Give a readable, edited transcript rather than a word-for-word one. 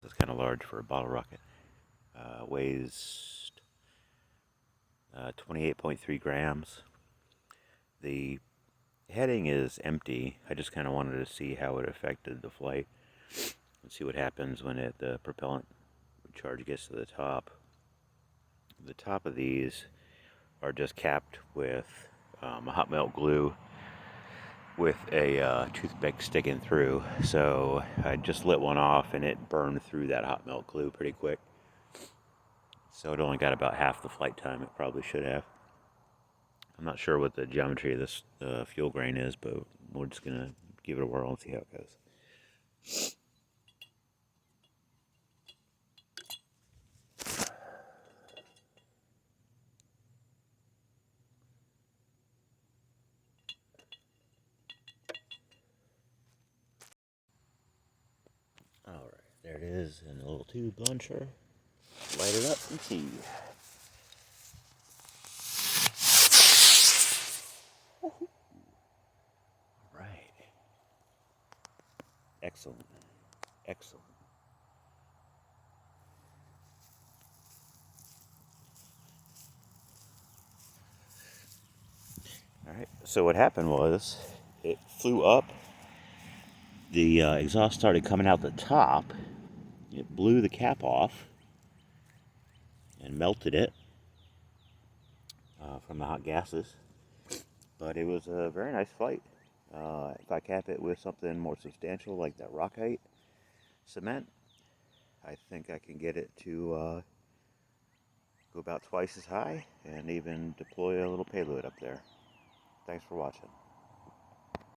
That's kind of large for a bottle rocket. Weighs 28.3 grams. The heading is empty. I just kind of wanted to see how it affected the flight and see what happens when the propellant charge gets to the top. The top of these are just capped with a hot melt glue with a toothpick sticking through. So I just lit one off and it burned through that hot melt glue pretty quick. So it only got about half the flight time it probably should have. I'm not sure what the geometry of this fuel grain is, but we're just going to give it a whirl and see how it goes. Alright, there it is in a little tube launcher. Light it up and see. Alright. Excellent. Excellent. Alright, so what happened was it flew up. The exhaust started coming out the top. It blew the cap off and melted it from the hot gases. But it was a very nice flight. If I cap it with something more substantial like that Rockite cement, I think I can get it to go about twice as high and even deploy a little payload up there. Thanks for watching.